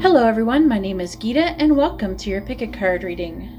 Hello everyone, my name is Geeta and welcome to your Pick a Card reading.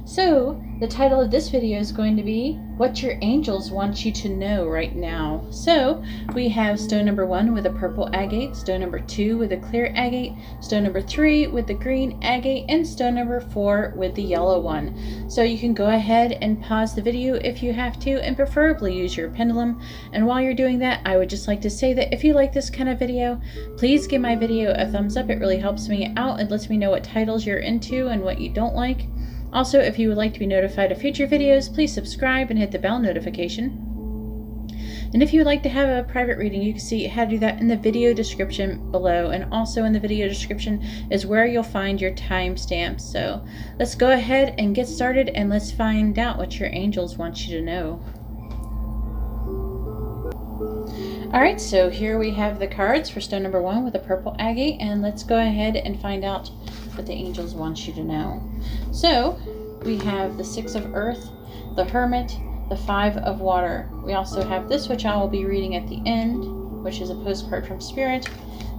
So, the title of this video is going to be What Your Angels Want You to Know Right Now. So, we have stone number 1 with a purple agate, stone number 2 with a clear agate, stone number 3 with the green agate, and stone number 4 with the yellow one. So you can go ahead and pause the video if you have to, and preferably use your pendulum. And while you're doing that, I would just like to say that if you like this kind of video, please give my video a thumbs up. It really helps me out and lets me know what titles you're into and what you don't like. Also, if you would like to be notified of future videos, please subscribe and hit the bell notification. And if you would like to have a private reading, you can see how to do that in the video description below. And also in the video description is where you'll find your timestamps. So let's go ahead and get started and let's find out what your angels want you to know. Alright, so here we have the cards for stone number 1 with a purple agate, and let's go ahead and find out what the angels want you to know. So, we have the 6 of Earth, the Hermit, the 5 of Water. We also have this, which I will be reading at the end, which is a postcard from Spirit.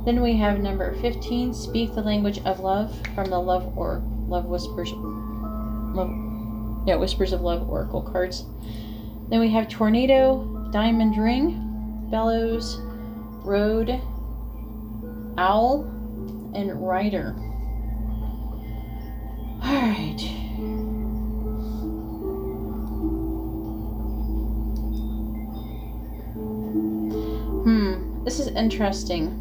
Then we have number 15, Speak the Language of Love, from the Whispers of Love Oracle cards. Then we have Tornado, Diamond Ring, Bellows, Road, Owl, and Rider. Alright. This is interesting.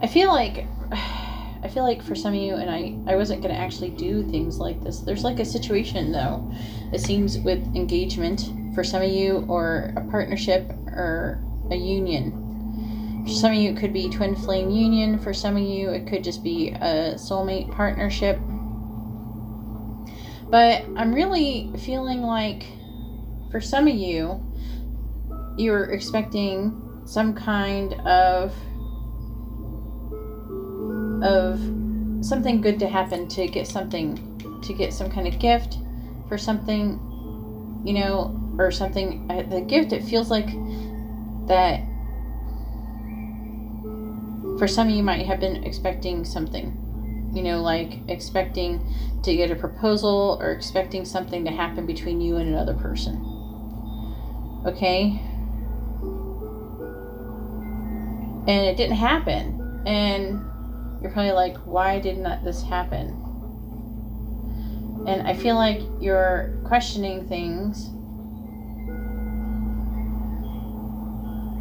I feel like for some of you, and I wasn't going to actually do things like this. There's like a situation though, it seems, with engagement for some of you, or a partnership, or a union. For some of you it could be twin flame union. For some of you it could just be a soulmate partnership. But I'm really feeling like for some of you, you're expecting some kind of something good to happen, to get some kind of gift for something, you know, or something. The gift, it feels like that for some of you might have been expecting something, you know, like expecting to get a proposal or expecting something to happen between you and another person. Okay? And it didn't happen. And you're probably like, why didn't this happen? And I feel like you're questioning things.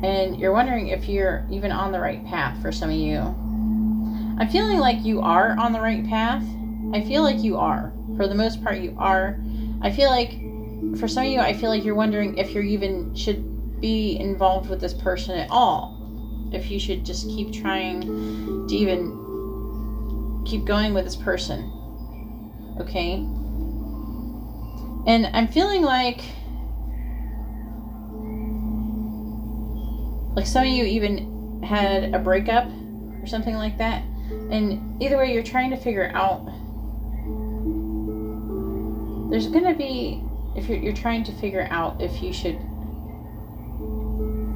And you're wondering if you're even on the right path for some of you. I'm feeling like you are on the right path. I feel like you are. For the most part, you are. I feel like, for some of you, I feel like you're wondering if you even should be involved with this person at all. If you should just keep trying to even keep going with this person. Okay? And I'm feeling like some of you even had a breakup or something like that. And either way, you're trying to figure out, there's going to be, if you're trying to figure out if you should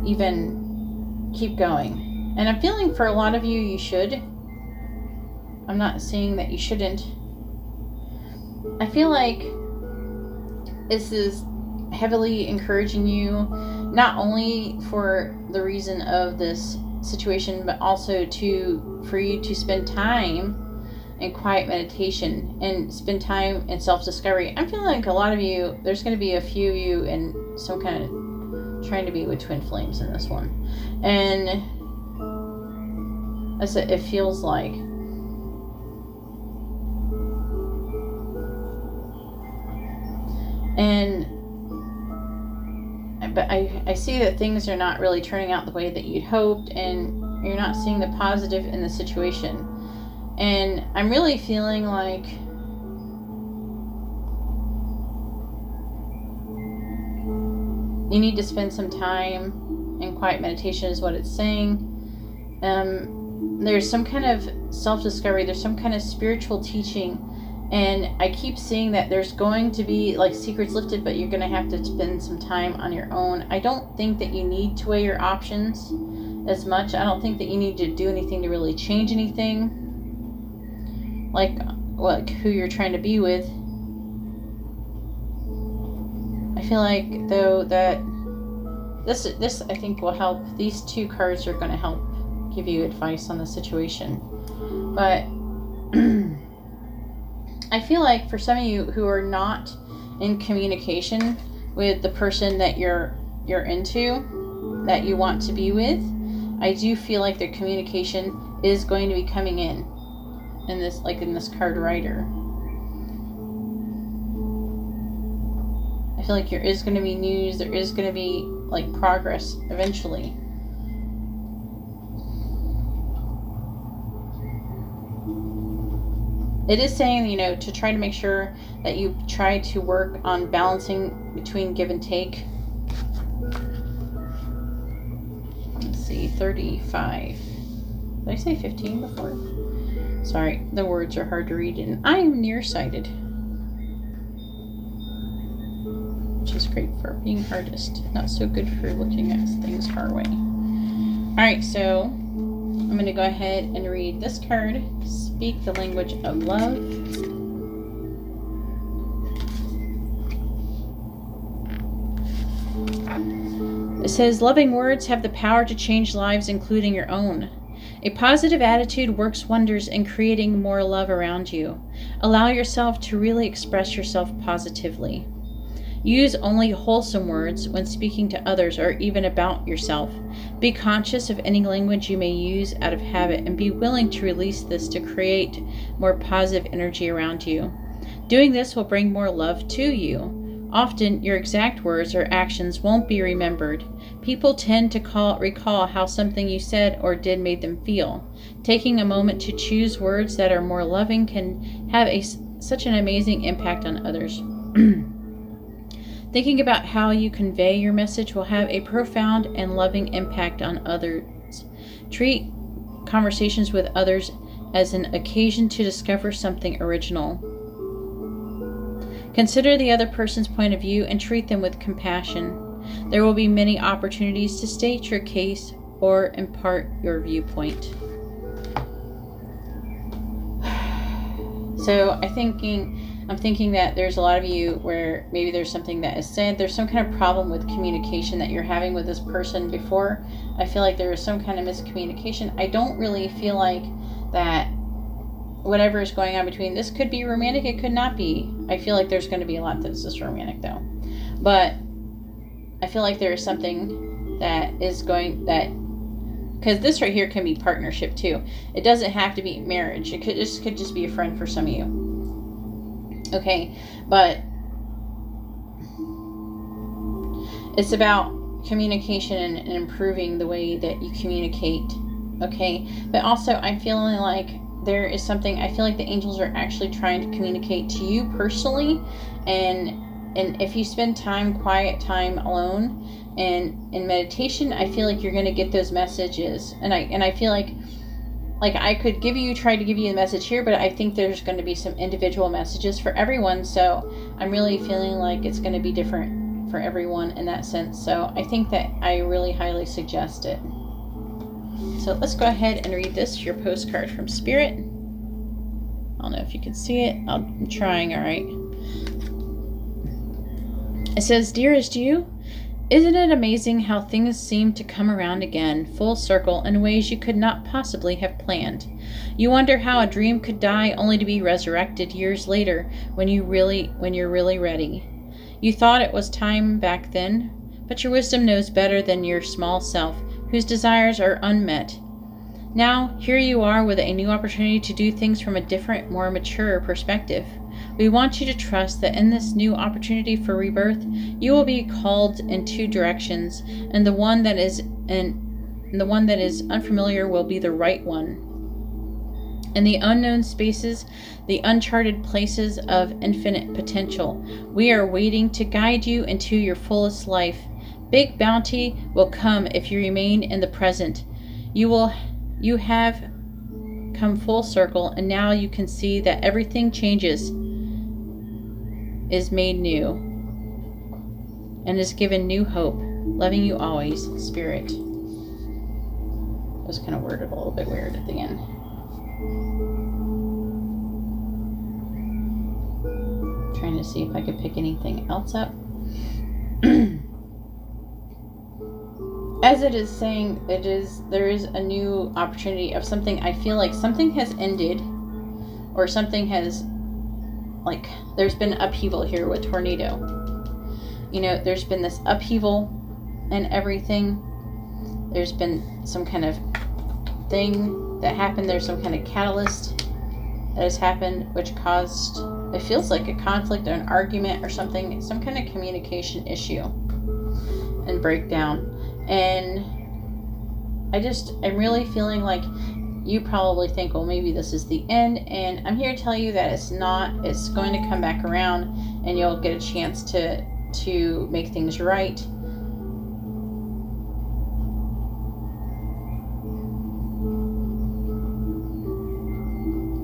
even keep going. And I'm feeling for a lot of you, you should. I'm not saying that you shouldn't. I feel like this is heavily encouraging you, not only for the reason of this situation, but also for you to spend time in quiet meditation and spend time in self-discovery. I'm feeling like a lot of you, there's going to be a few of you in some kind of trying to be with twin flames in this one. And that's what it feels like. But I see that things are not really turning out the way that you'd hoped, and you're not seeing the positive in the situation. And I'm really feeling like you need to spend some time in quiet meditation is what it's saying. There's some kind of self-discovery, there's some kind of spiritual teaching And I keep seeing that there's going to be like secrets lifted, but you're going to have to spend some time on your own. I don't think that you need to weigh your options as much. I don't think that you need to do anything to really change anything. Like who you're trying to be with. I feel like though that this I think will help. These two cards are going to help give you advice on the situation. But I feel like for some of you who are not in communication with the person that you're into, that you want to be with, I do feel like their communication is going to be coming in this, like in this card Rider. I feel like there is going to be news, there is going to be like progress eventually. It is saying, you know, to try to make sure that you try to work on balancing between give and take. Let's see, 35. Did I say 15 before? Sorry, the words are hard to read and I am nearsighted. Which is great for being an artist. Not so good for looking at things far away. Alright, so I'm going to go ahead and read this card. Speak the language of love. It says, loving words have the power to change lives, including your own. A positive attitude works wonders in creating more love around you. Allow yourself to really express yourself positively. Use only wholesome words when speaking to others or even about yourself. Be conscious of any language you may use out of habit and be willing to release this to create more positive energy around you. Doing this will bring more love to you. Often, your exact words or actions won't be remembered. People tend to recall how something you said or did made them feel. Taking a moment to choose words that are more loving can have such an amazing impact on others. Thinking about how you convey your message will have a profound and loving impact on others. Treat conversations with others as an occasion to discover something original. Consider the other person's point of view and treat them with compassion. There will be many opportunities to state your case or impart your viewpoint. So I'm thinking that there's a lot of you where maybe there's something that is said, there's some kind of problem with communication that you're having with this person before. I feel like there is some kind of miscommunication. I don't really feel like that whatever is going on between, this could be romantic, it could not be. I feel like there's going to be a lot that's just romantic though. But I feel like there is something that is going, because this right here can be partnership too. It doesn't have to be marriage. It could just be a friend for some of you. Okay, but it's about communication and improving the way that you communicate. Okay, but also I'm feeling like there is something, I feel like the angels are actually trying to communicate to you personally, and if you spend quiet time alone and in meditation, I feel like you're going to get those messages. And I feel like I could try to give you a message here, but I think there's going to be some individual messages for everyone. So I'm really feeling like it's going to be different for everyone in that sense. So I think that I really highly suggest it. So let's go ahead and read this, your postcard from Spirit. I don't know if you can see it. I'm trying, all right. It says, Dearest you, isn't it amazing how things seem to come around again, full circle, in ways you could not possibly have planned? You wonder how a dream could die only to be resurrected years later when you're really ready. You thought it was time back then, but your wisdom knows better than your small self, whose desires are unmet. Now, here you are with a new opportunity to do things from a different, more mature perspective. We want you to trust that in this new opportunity for rebirth, you will be called in two directions, and the one that is unfamiliar will be the right one. In the unknown spaces, the uncharted places of infinite potential, we are waiting to guide you into your fullest life. Big bounty will come if you remain in the present. You have come full circle, and now you can see that everything changes, is made new, and is given new hope. Loving you always, Spirit. It was kind of worded a little bit weird at the end. Trying to see if I could pick anything else up. As it is saying, there is a new opportunity of something. I feel like something has ended, or something has, like, there's been upheaval here with tornado. You know, there's been this upheaval and everything. There's been some kind of thing that happened. There's some kind of catalyst that has happened, which caused, it feels like a conflict or an argument or something, some kind of communication issue and breakdown. And I'm really feeling like you probably think, well, maybe this is the end. And I'm here to tell you that it's not. It's going to come back around, and you'll get a chance to make things right.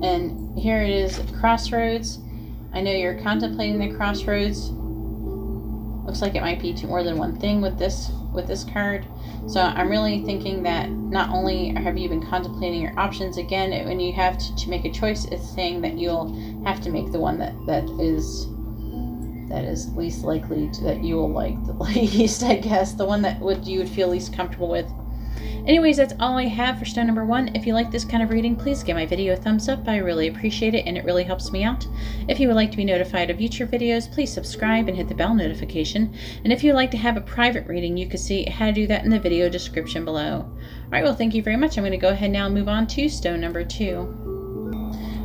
And here it is, crossroads. I know you're contemplating the crossroads. Looks like it might be more than one thing with this card. So I'm really thinking that not only have you been contemplating your options, again, when you have to make a choice, it's saying that you'll have to make the one that is least likely that you will like the least, I guess, the one that you would feel least comfortable with. Anyways, that's all I have for stone number 1. If you like this kind of reading, please give my video a thumbs up. I really appreciate it, and it really helps me out. If you would like to be notified of future videos, please subscribe and hit the bell notification. And if you would like to have a private reading, you can see how to do that in the video description below. Alright, well, thank you very much. I'm going to go ahead now and move on to stone number 2.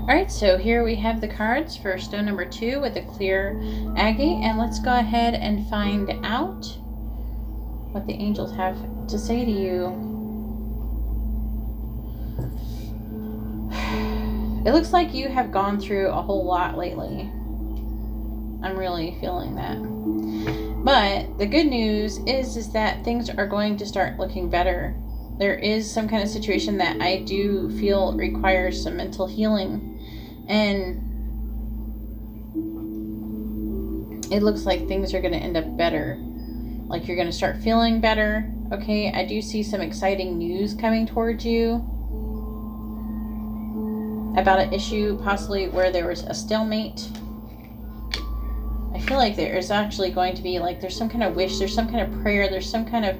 Alright, so here we have the cards for stone number 2 with a clear agate. And let's go ahead and find out what the angels have to say to you. It looks like you have gone through a whole lot lately. I'm really feeling that. But the good news is that things are going to start looking better. There is some kind of situation that I do feel requires some mental healing. And it looks like things are going to end up better. Like you're going to start feeling better. Okay, I do see some exciting news coming towards you about an issue possibly where there was a stalemate. I feel like there is actually going to be, like, there's some kind of wish, there's some kind of prayer, there's some kind of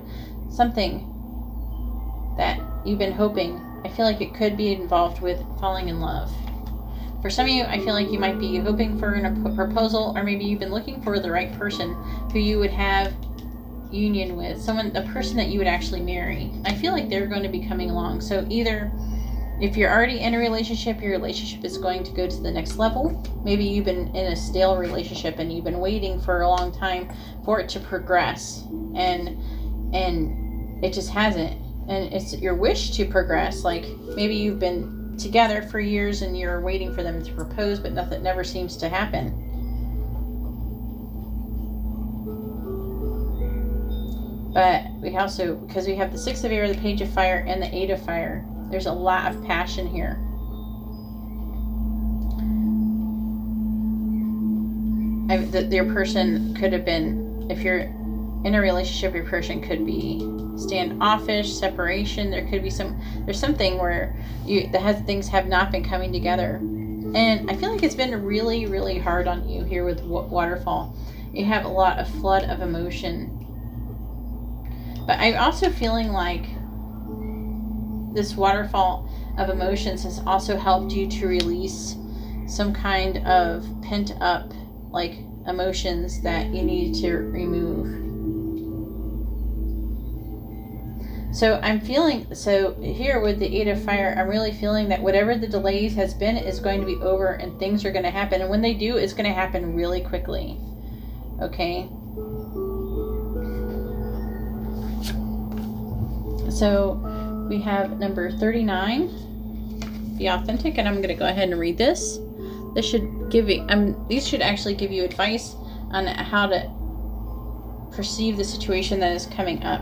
something that you've been hoping. I feel like it could be involved with falling in love. For some of you, I feel like you might be hoping for a proposal, or maybe you've been looking for the right person who you would have union with, a person that you would actually marry. I feel like they're going to be coming along. So either if you're already in a relationship, your relationship is going to go to the next level. Maybe you've been in a stale relationship and you've been waiting for a long time for it to progress, and it just hasn't. And it's your wish to progress. Like maybe you've been together for years and you're waiting for them to propose, but nothing never seems to happen. But we also, because we have the 6 of Air, the Page of Fire, and the 8 of Fire, there's a lot of passion here. Your person could have been, if you're in a relationship, your person could be standoffish, separation. There could be there's something where things have not been coming together. And I feel like it's been really, really hard on you here with Waterfall. You have a lot of flood of emotion. But I'm also feeling like this waterfall of emotions has also helped you to release some kind of pent up, like, emotions that you need to remove. So I'm feeling, so here with the 8 of Fire, I'm really feeling that whatever the delays has been is going to be over, and things are going to happen. And when they do, it's going to happen really quickly. Okay? So we have number 39, be authentic, and I'm going to go ahead and read this. This should give you, these should actually give you advice on how to perceive the situation that is coming up.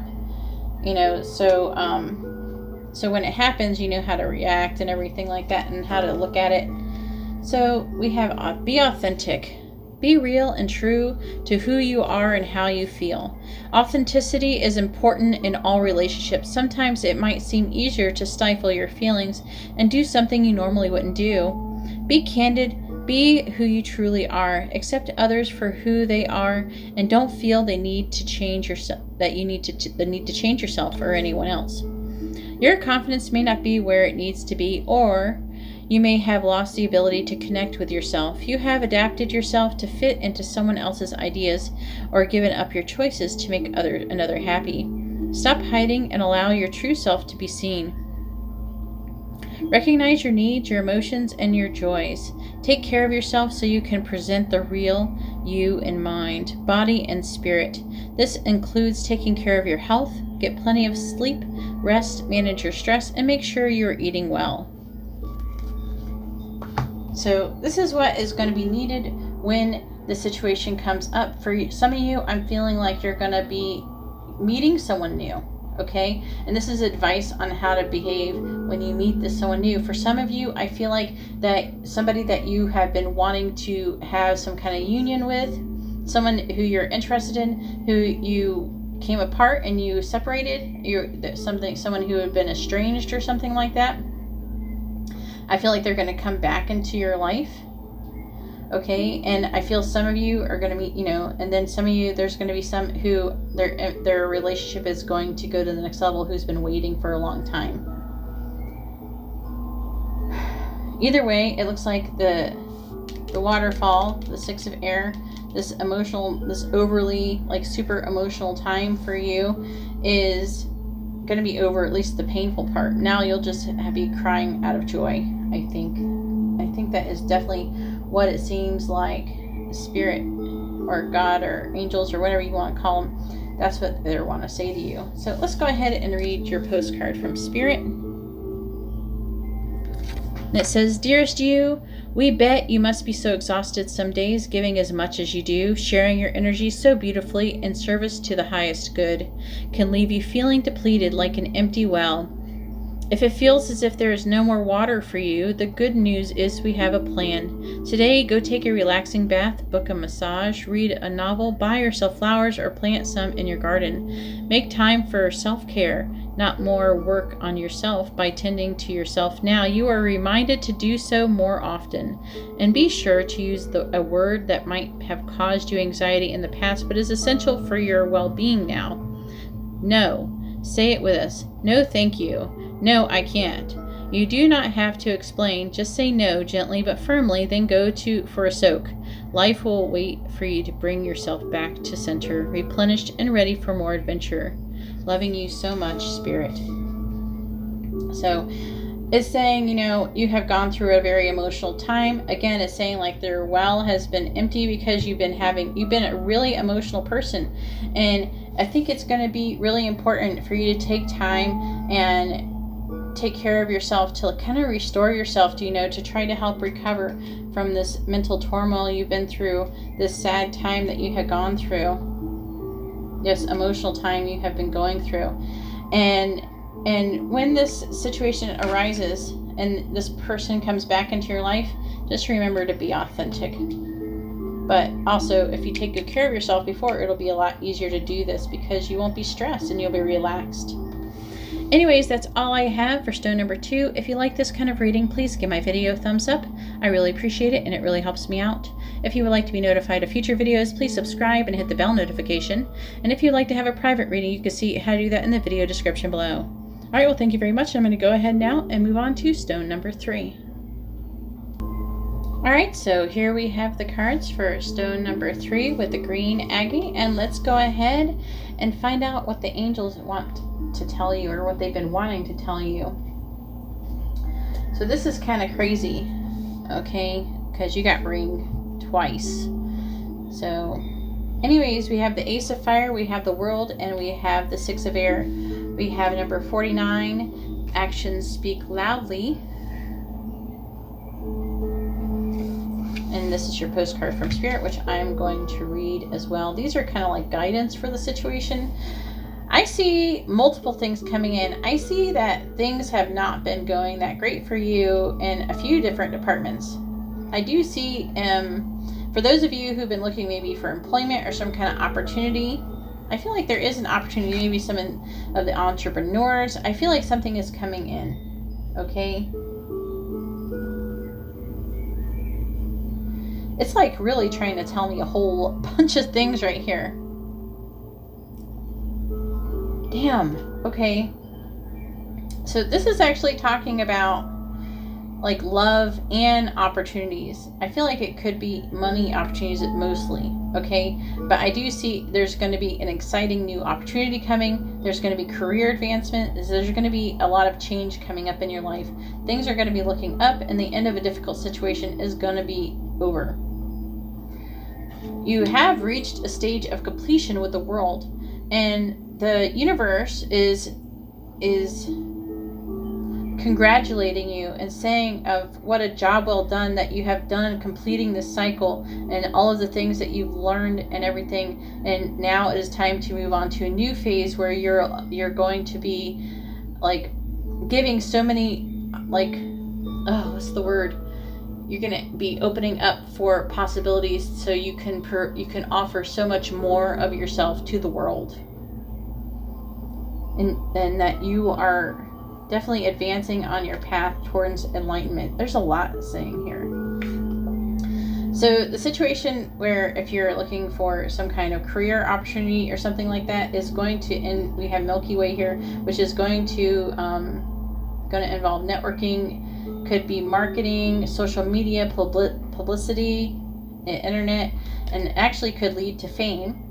You know, so So when it happens, you know how to react and everything like that and how to look at it. So we have be authentic. Be real and true to who you are and how you feel. Authenticity is important in all relationships. Sometimes it might seem easier to stifle your feelings and do something you normally wouldn't do. Be candid. Be who you truly are. Accept others for who they are, and don't feel they need to change yourself. That you need to change yourself or anyone else. Your confidence may not be where it needs to be, or you may have lost the ability to connect with yourself. You have adapted yourself to fit into someone else's ideas, or given up your choices to make another happy. Stop hiding and allow your true self to be seen. Recognize your needs, your emotions, and your joys. Take care of yourself so you can present the real you in mind, body, and spirit. This includes taking care of your health. Get plenty of sleep, rest, manage your stress, and make sure you're eating well. So this is what is going to be needed when the situation comes up. For some of you, I'm feeling like you're going to be meeting someone new. Okay, and this is advice on how to behave when you meet someone new. For some of you, I feel like that somebody that you have been wanting to have some kind of union with, someone who you're interested in, who you came apart and you separated, someone who had been estranged or something like that. I feel like they're going to come back into your life. Okay, and I feel some of you are going to meet, and then some of you, there's going to be some who their relationship is going to go to the next level, who's been waiting for a long time. Either way, it looks like the waterfall, the Six of Air, this overly, like, super emotional time for you is going to be over, at least the painful part. Now you'll just be crying out of joy, I think. I think that is definitely what it seems like. Spirit or God or angels or whatever you want to call them, that's what they want to say to you. So let's go ahead and read your postcard from Spirit. And it says, "Dearest you, we bet you must be so exhausted some days, giving as much as you do, sharing your energy so beautifully in service to the highest good, can leave you feeling depleted like an empty well. If it feels as if there is no more water for you, the good news is we have a plan. Today, go take a relaxing bath, book a massage, read a novel, buy yourself flowers, or plant some in your garden. Make time for self-care, not more work on yourself by tending to yourself now. You are reminded to do so more often. And be sure to use a word that might have caused you anxiety in the past, but is essential for your well-being now. No. Say it with us. No, thank you. No, I can't. You do not have to explain. Just say no gently but firmly, then go for a soak. Life will wait for you to bring yourself back to center, replenished and ready for more adventure. Loving you so much, Spirit." So it's saying, you have gone through a very emotional time. Again, it's saying like their well has been empty because you've been a really emotional person. And I think it's going to be really important for you to take time and take care of yourself to kind of restore yourself, to try to help recover from this mental turmoil you've been through, this sad time that you have gone through, this emotional time you have been going through. And when this situation arises and this person comes back into your life, just remember to be authentic. But also, if you take good care of yourself before, it'll be a lot easier to do this because you won't be stressed and you'll be relaxed. Anyways, that's all I have for stone number 2. If you like this kind of reading, please give my video a thumbs up. I really appreciate it and it really helps me out. If you would like to be notified of future videos, please subscribe and hit the bell notification. And if you'd like to have a private reading, you can see how to do that in the video description below. Alright, well, thank you very much. I'm going to go ahead now and move on to stone number 3. Alright, so here we have the cards for stone number 3 with the green Aggie, and let's go ahead and find out what the angels want to tell you, or what they've been wanting to tell you. So this is kind of crazy, okay, because you got ring twice. So anyways, we have the Ace of Fire, we have the World, and we have the Six of Air. We have number 49, actions speak loudly. And this is your postcard from Spirit, which I'm going to read as well. These are kind of like guidance for the situation. I see multiple things coming in. I see that things have not been going that great for you in a few different departments. I do see, for those of you who've been looking maybe for employment or some kind of opportunity, I feel like there is an opportunity, maybe some of the entrepreneurs. I feel like something is coming in, okay? It's like really trying to tell me a whole bunch of things right here. Damn, okay. So this is actually talking about like love and opportunities. I feel like it could be money opportunities mostly, okay? But I do see there's going to be an exciting new opportunity coming. There's going to be career advancement. There's going to be a lot of change coming up in your life. Things are going to be looking up, and the end of a difficult situation is going to be over. You have reached a stage of completion with the world, and the universe is congratulating you and saying of what a job well done that you have done completing this cycle and all of the things that you've learned and everything. And now it is time to move on to a new phase where you're going to be like giving so many, like, oh, what's the word? You're going to be opening up for possibilities so you can offer so much more of yourself to the world. And that you are definitely advancing on your path towards enlightenment. There's a lot saying here. So the situation where if you're looking for some kind of career opportunity or something like that is going to end. We have Milky Way here, which is going to involve networking. Could be marketing, social media, publicity, internet, and actually could lead to fame.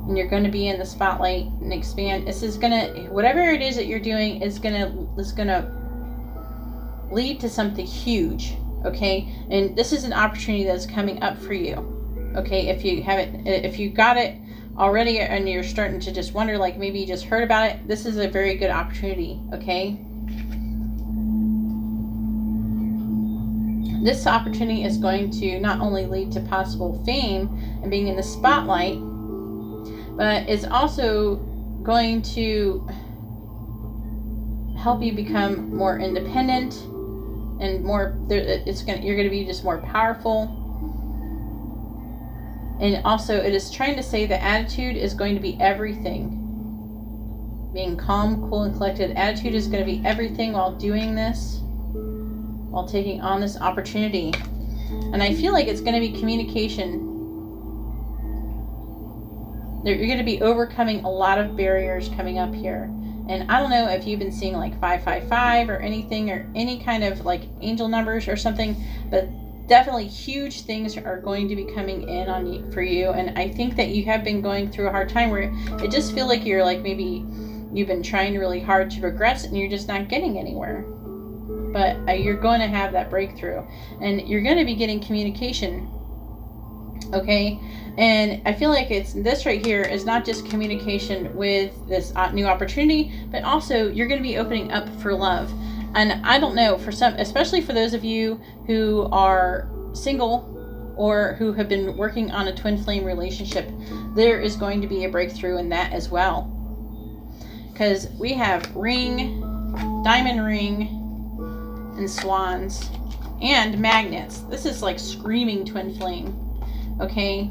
And you're going to be in the spotlight and expand. This is going to, whatever it is that you're doing is going to lead to something huge, okay? And this is an opportunity that's coming up for you, okay? If you got it already and you're starting to just wonder, like maybe you just heard about it, this is a very good opportunity, okay? This opportunity is going to not only lead to possible fame and being in the spotlight, but it's also going to help you become more independent and more. You're going to be just more powerful. And also, it is trying to say that attitude is going to be everything. Being calm, cool, and collected. Attitude is going to be everything while doing this, while taking on this opportunity. And I feel like it's going to be communication. You're going to be overcoming a lot of barriers coming up here. And I don't know if you've been seeing like 555 or anything or any kind of like angel numbers or something, but definitely huge things are going to be coming in on you for you. And I think that you have been going through a hard time where it just feels like you're like maybe you've been trying really hard to progress and you're just not getting anywhere. But you're going to have that breakthrough and you're going to be getting communication. Okay, and I feel like this right here is not just communication with this new opportunity, but also you're going to be opening up for love. And I don't know, for some, especially for those of you who are single or who have been working on a twin flame relationship, there is going to be a breakthrough in that as well. Because we have ring, diamond ring, and swans, and magnets. This is like screaming twin flame. Okay,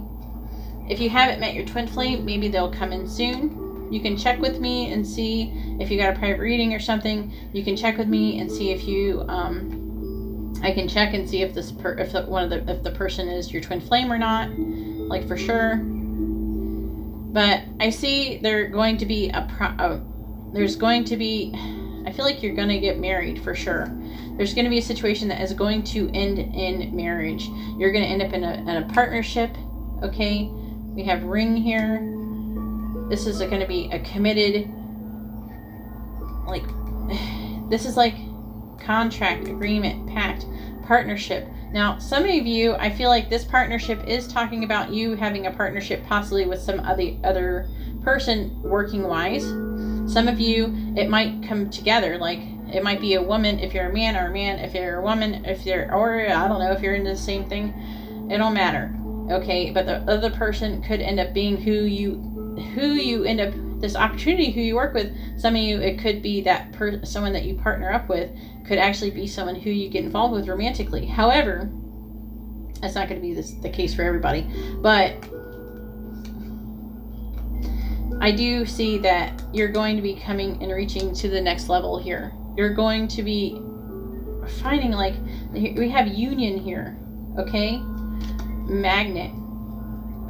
if you haven't met your twin flame, maybe they'll come in soon. You can check with me and see if you got a private reading or something. You can check with me and see if you, I can check and see if if the person is your twin flame or not, like for sure. But I see there's going to be I feel like you're going to get married for sure. There's going to be a situation that is going to end in marriage. You're going to end up in a partnership, okay? We have ring here. This is going to be a committed, like, this is like contract, agreement, pact, partnership. Now, some of you, I feel like this partnership is talking about you having a partnership possibly with some other person working-wise. Some of you, it might come together, like it might be a woman if you're a man, or a man if you're a woman, or I don't know if you're into the same thing. It don't matter. Okay, but the other person could end up being who you end up, this opportunity, who you work with. Some of you, it could be that someone that you partner up with could actually be someone who you get involved with romantically. However, that's not going to be the case for everybody, but I do see that you're going to be coming and reaching to the next level here. You're going to be finding, like, we have union here, okay? Magnet,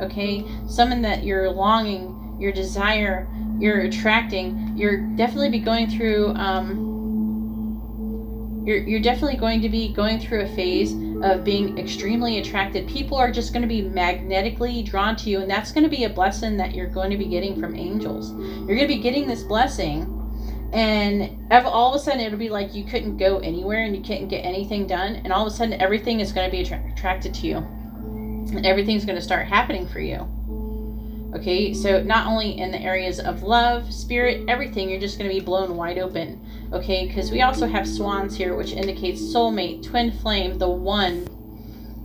okay? Someone that you're longing, your desire, you're attracting. You're definitely be going through, you're definitely going to be going through a phase of being extremely attracted. People are just going to be magnetically drawn to you, and that's going to be a blessing that you're going to be getting from angels. You're going to be getting this blessing, and all of a sudden it'll be like you couldn't go anywhere and you couldn't get anything done, and all of a sudden everything is going to be attracted to you, and everything's going to start happening for you. Okay, so not only in the areas of love, spirit, everything, you're just going to be blown wide open. Okay, because we also have swans here, which indicates soulmate, twin flame, the one,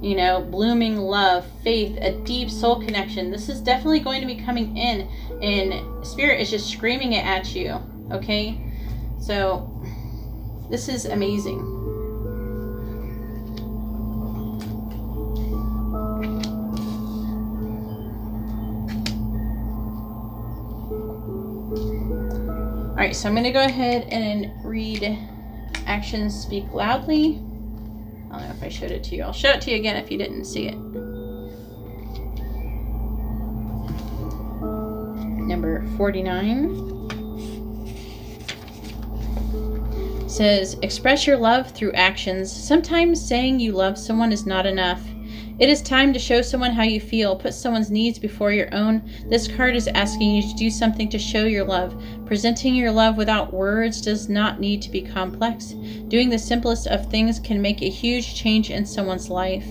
you know, blooming love, faith, a deep soul connection. This is definitely going to be coming in, and spirit is just screaming it at you. Okay, so this is amazing. All right, so I'm going to go ahead and read Actions Speak Loudly. I don't know if I showed it to you. I'll show it to you again if you didn't see it. Number 49 says, express your love through actions. Sometimes saying you love someone is not enough. It is time to show someone how you feel. Put someone's needs before your own. This card is asking you to do something to show your love. Presenting your love without words does not need to be complex. Doing the simplest of things can make a huge change in someone's life.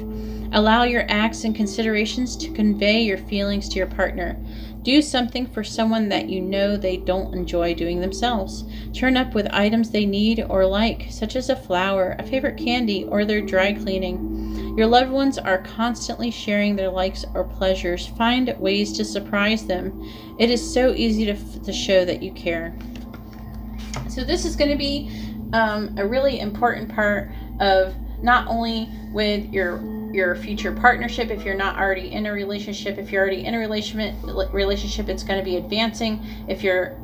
Allow your acts and considerations to convey your feelings to your partner. Do something for someone that you know they don't enjoy doing themselves. Turn up with items they need or like, such as a flower, a favorite candy, or their dry cleaning. Your loved ones are constantly sharing their likes or pleasures. Find ways to surprise them. It is so easy to show that you care. So this is going to be a really important part of not only with your future partnership, if you're not already in a relationship. If you're already in a relationship, it's going to be advancing. If you're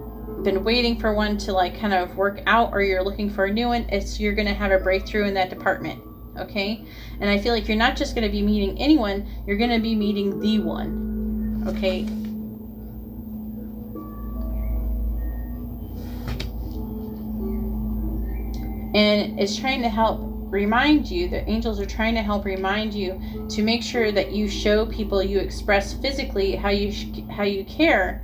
been waiting for one to like kind of work out, or you're looking for a new one, you're going to have a breakthrough in that department. Okay, and I feel like you're not just going to be meeting anyone, you're going to be meeting the one. Okay, and it's trying to help remind you, the angels are trying to help remind you to make sure that you show people, you express physically how you care,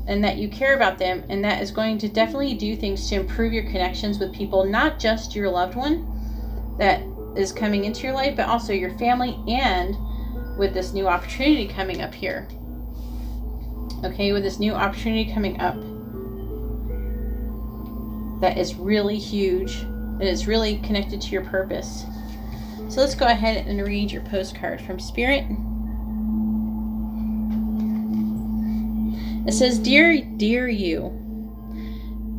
and that you care about them, and that is going to definitely do things to improve your connections with people, not just your loved one that is coming into your life, but also your family, and with this new opportunity coming up here. Okay, with this new opportunity coming up that is really huge, and it's really connected to your purpose. So let's go ahead and read your postcard from Spirit. It says, Dear you,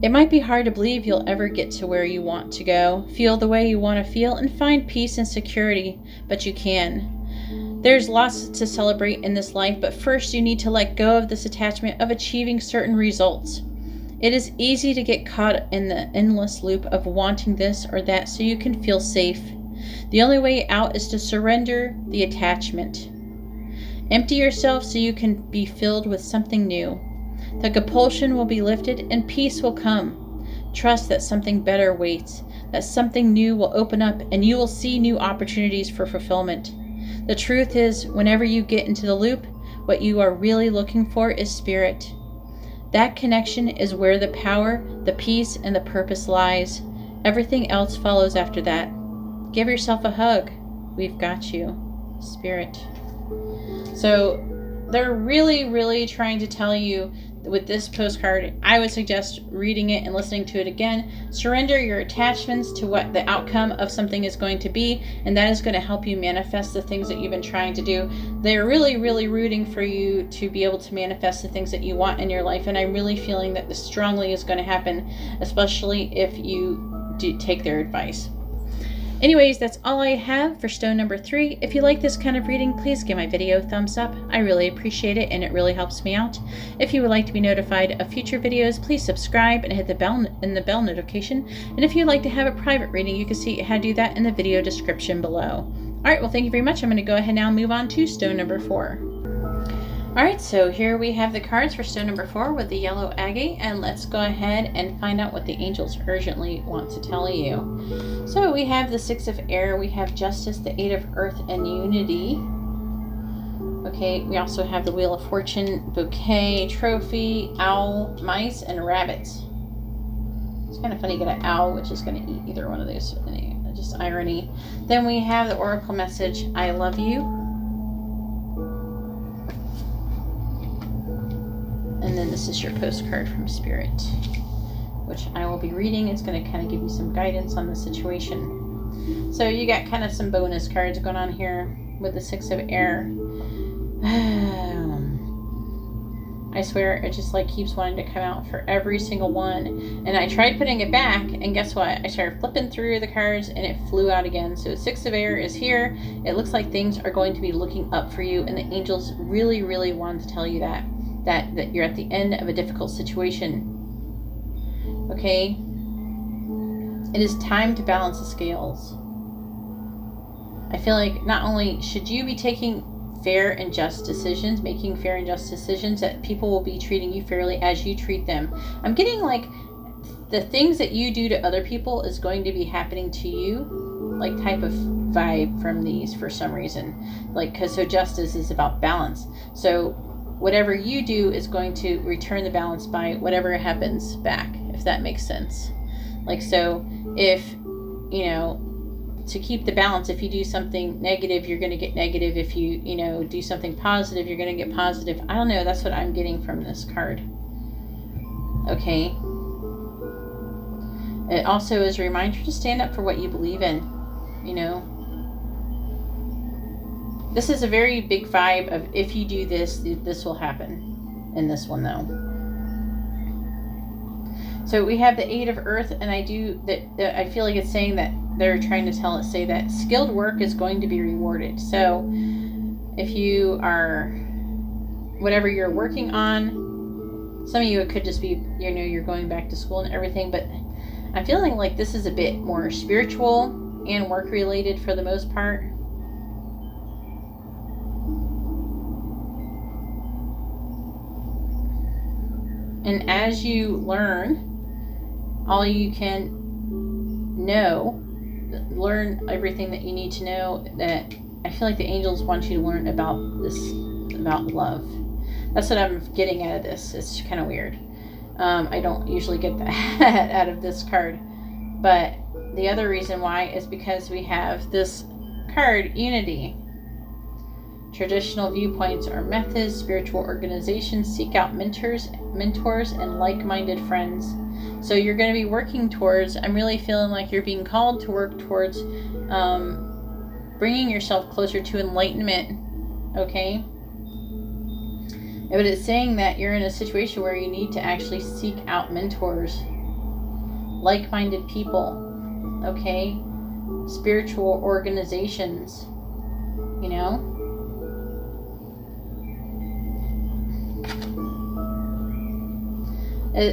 it might be hard to believe you'll ever get to where you want to go, feel the way you want to feel, and find peace and security, but you can. There's lots to celebrate in this life, but first you need to let go of this attachment of achieving certain results. It is easy to get caught in the endless loop of wanting this or that so you can feel safe. The only way out is to surrender the attachment. Empty yourself so you can be filled with something new. The compulsion will be lifted and peace will come. Trust that something better waits, that something new will open up, and you will see new opportunities for fulfillment. The truth is, whenever you get into the loop, what you are really looking for is spirit. That connection is where the power, the peace, and the purpose lies. Everything else follows after that. Give yourself a hug. We've got you. Spirit. So they're really trying to tell you with this postcard. I would suggest reading it and listening to it again. Surrender your attachments to what the outcome of something is going to be, and that is going to help you manifest the things that you've been trying to do. They're really rooting for you to be able to manifest the things that you want in your life, and I'm really feeling that this strongly is going to happen, especially if you do take their advice. Anyways, that's all I have for stone number 3. If you like this kind of reading, please give my video a thumbs up. I really appreciate it, and it really helps me out. If you would like to be notified of future videos, please subscribe and hit the bell notification. And if you'd like to have a private reading, you can see how to do that in the video description below. Alright, well, thank you very much. I'm going to go ahead now and move on to stone number 4. Alright, so here we have the cards for stone number 4 with the yellow agate, and let's go ahead and find out what the angels urgently want to tell you. So we have the 6 of air, we have justice, the 8 of earth, and unity. Okay, we also have the wheel of fortune, bouquet, trophy, owl, mice, and rabbits. It's kind of funny to get an owl, which is going to eat either one of those. Just irony. Then we have the oracle message, I love you. And then this is your postcard from Spirit, which I will be reading. It's going to kind of give you some guidance on the situation. So you got kind of some bonus cards going on here with the 6 of air. I swear it just like keeps wanting to come out for every single one. And I tried putting it back, and guess what? I started flipping through the cards and it flew out again. So 6 of air is here. It looks like things are going to be looking up for you, and the angels really want to tell you that you're at the end of a difficult situation. Okay? It is time to balance the scales. I feel like not only should you be taking fair and just decisions, making fair and just decisions, that people will be treating you fairly as you treat them. I'm getting like the things that you do to other people is going to be happening to you, like type of vibe from these for some reason. Like, because so justice is about balance. So whatever you do is going to return the balance by whatever happens back, if that makes sense. Like, so if, you know, to keep the balance, if you do something negative, you're going to get negative. If you, you know, do something positive, you're going to get positive. I don't know. That's what I'm getting from this card. Okay. It also is a reminder to stand up for what you believe in, you know. This is a very big vibe of if you do this, this will happen in this one though. So we have the 8 of earth, and I feel like it's saying that they're trying to say that skilled work is going to be rewarded. So if you are, whatever you're working on, some of you, it could just be, you know, you're going back to school and everything, but I'm feeling like this is a bit more spiritual and work related for the most part. And as you learn all you can know, learn everything that you need to know, that I feel like the angels want you to learn about this, about love. That's what I'm getting out of this. It's kind of weird. I don't usually get that out of this card. But the other reason why is because we have this card, unity. Traditional viewpoints or methods, spiritual organizations seek out mentors and like-minded friends. So you're going to be working towards, I'm really feeling like you're being called to work towards bringing yourself closer to enlightenment, okay? But it's saying that you're in a situation where you need to actually seek out mentors, like-minded people, okay? Spiritual organizations, you know?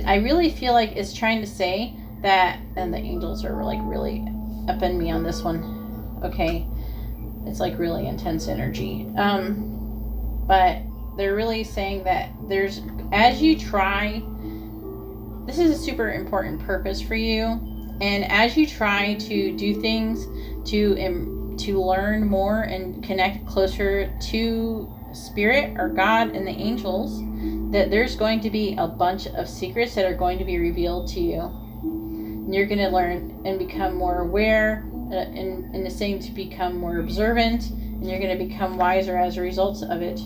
I really feel like it's trying to say that, and the angels are like really up in me on this one. Okay, it's like really intense energy. But they're really saying that there's, as you try, this is a super important purpose for you, and as you try to do things to learn more and connect closer to Spirit or God and the angels, that there's going to be a bunch of secrets that are going to be revealed to you. And you're going to learn and become more aware, and the same to become more observant, and you're going to become wiser as a result of it.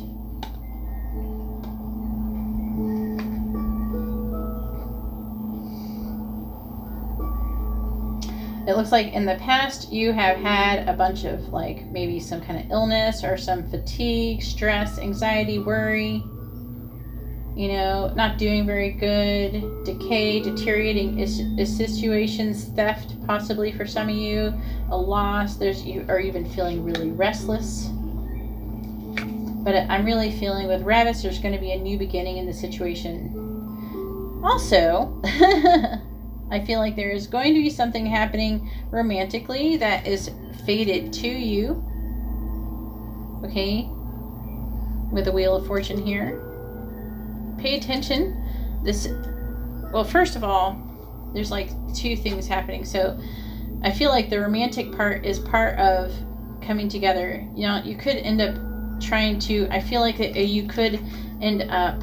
it looks like in the past you have had a bunch of like maybe some kind of illness or some fatigue, stress, anxiety, worry, you know, not doing very good, decay, deteriorating is situations, theft possibly for some of you, a loss, you are even feeling really restless. But I'm really feeling with rabbits there's going to be a new beginning in the situation. Also, I feel like there is going to be something happening romantically that is fated to you. Okay? With the Wheel of Fortune here. Pay attention. Well, first of all, there's like two things happening. So I feel like the romantic part is part of coming together. You know, you could end up trying to, I feel like you could end up,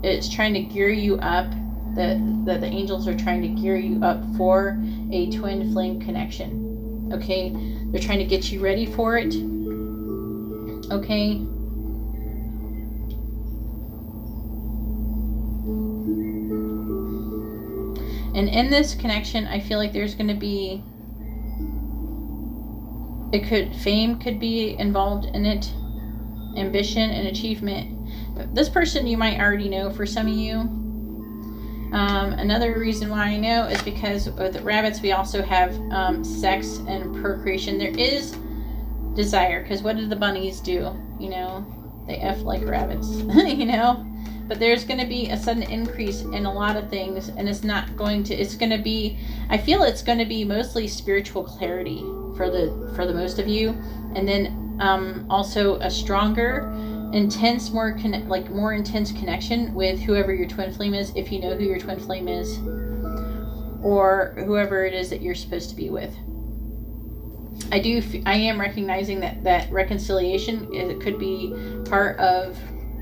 it's trying to gear you up. The angels are trying to gear you up for a twin flame connection. Okay? They're trying to get you ready for it. Okay? And in this connection, I feel like there's going to be, fame could be involved in it, ambition and achievement. This person you might already know for some of you. Another reason why I know is because with the rabbits we also have sex and procreation. There is desire, because what did the bunnies do? You know, they F like rabbits, you know? But there's going to be a sudden increase in a lot of things, and it's going to be, I feel it's going to be mostly spiritual clarity for the most of you, and then also a stronger, intense, more intense connection with whoever your twin flame is, if you know who your twin flame is, or whoever it is that you're supposed to be with. I am recognizing that reconciliation, it could be part of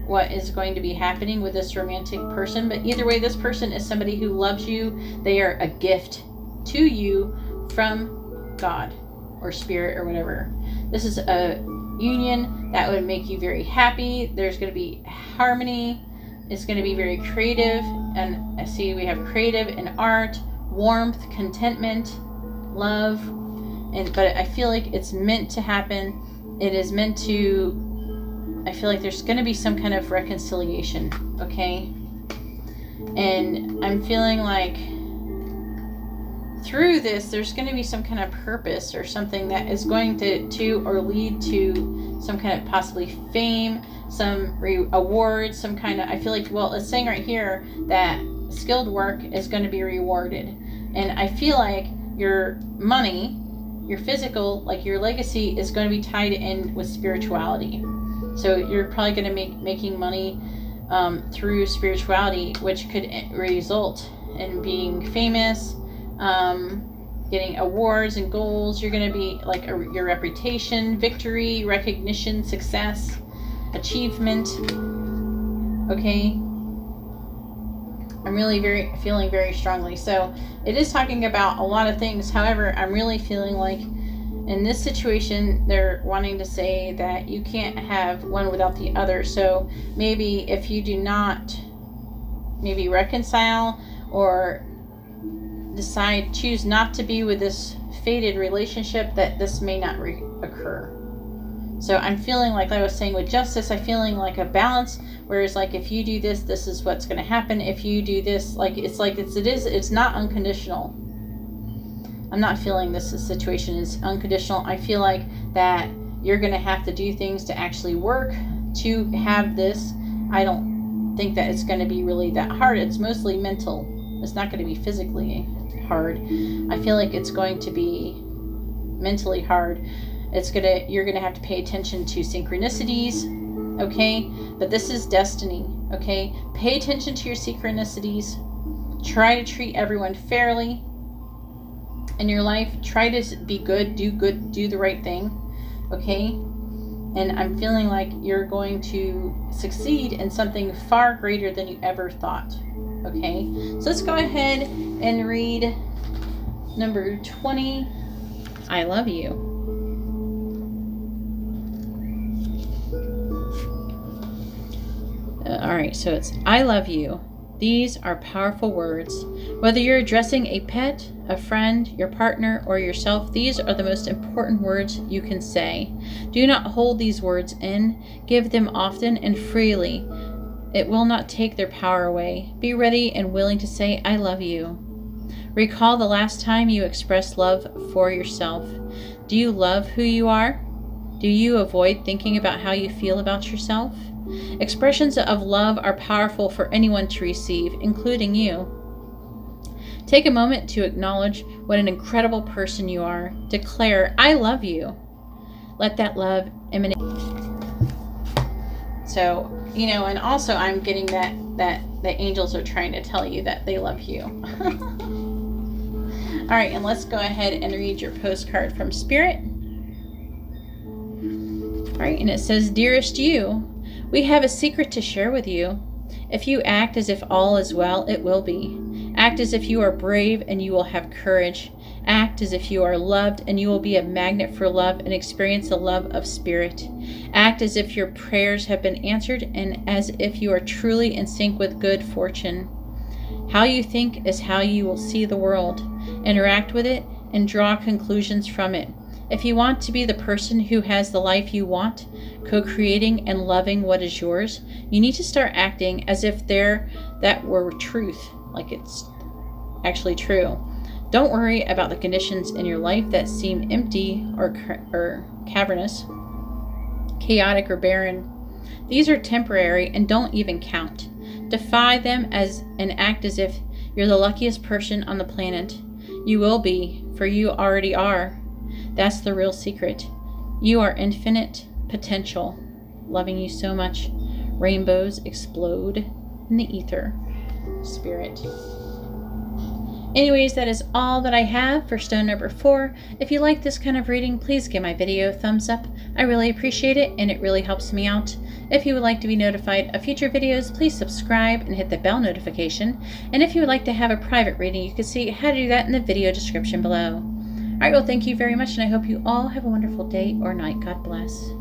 what is going to be happening with this romantic person. But either way, this person is somebody who loves you. They are a gift to you from God or spirit or whatever. This is a union that would make you very happy. There's going to be harmony. It's going to be very creative. And I see we have creative and art, warmth, contentment, love. But I feel like it's meant to happen. It is meant to, I feel like there's going to be some kind of reconciliation, okay? And I'm feeling like through this, there's going to be some kind of purpose or something that is going to or lead to some kind of possibly fame, some awards, some kind of, I feel like, well, it's saying right here that skilled work is going to be rewarded. And I feel like your money, your physical, like your legacy is going to be tied in with spirituality. So you're probably going to be making money through spirituality, which could result in being famous, getting awards and goals. You're going to be like your reputation, victory, recognition, success, achievement. Okay? I'm really feeling very strongly. So it is talking about a lot of things. However, I'm really feeling like in this situation, they're wanting to say that you can't have one without the other. So maybe if you do not maybe reconcile or choose not to be with this fated relationship, that this may not occur. So I'm feeling like I was saying with justice, I'm feeling like a balance, whereas like if you do this, this is what's going to happen. If you do this, it's not unconditional. I'm not feeling this situation is unconditional. I feel like that you're going to have to do things to actually work to have this. I don't think that it's going to be really that hard. It's mostly mental. It's not going to be physically hard. I feel like it's going to be mentally hard. You're going to have to pay attention to synchronicities, okay? But this is destiny, okay? Pay attention to your synchronicities. Try to treat everyone fairly in your life. Try to be good, do the right thing, okay? And I'm feeling like you're going to succeed in something far greater than you ever thought, okay? So let's go ahead and read number 20, I love you. All right, so it's I love you. These are powerful words. Whether you're addressing a pet, a friend, your partner, or yourself, these are the most important words you can say. Do not hold these words in. Give them often and freely. It will not take their power away. Be ready and willing to say, I love you. Recall the last time you expressed love for yourself. Do you love who you are? Do you avoid thinking about how you feel about yourself? Expressions of love are powerful for anyone to receive, including you. Take a moment to acknowledge what an incredible person you are. Declare, I love you. Let that love emanate. So, and also I'm getting that the angels are trying to tell you that they love you. All right, and let's go ahead and read your postcard from Spirit. All right, and it says, Dearest you, we have a secret to share with you. If you act as if all is well, it will be. Act as if you are brave and you will have courage. Act as if you are loved and you will be a magnet for love and experience the love of Spirit. Act as if your prayers have been answered and as if you are truly in sync with good fortune. How you think is how you will see the world. Interact with it and draw conclusions from it. If you want to be the person who has the life you want, co-creating and loving what is yours, you need to start acting as if that were truth, like it's actually true. Don't worry about the conditions in your life that seem empty or cavernous, chaotic or barren. These are temporary and don't even count. Defy them and act as if you're the luckiest person on the planet. You will be, for you already are. That's the real secret. You are infinite potential. Loving you so much. Rainbows explode in the ether. Spirit. Anyways, that is all that I have for stone number 4. If you like this kind of reading, please give my video a thumbs up. I really appreciate it and it really helps me out. If you would like to be notified of future videos, please subscribe and hit the bell notification. And if you would like to have a private reading, you can see how to do that in the video description below. Alright, well, thank you very much, and I hope you all have a wonderful day or night. God bless.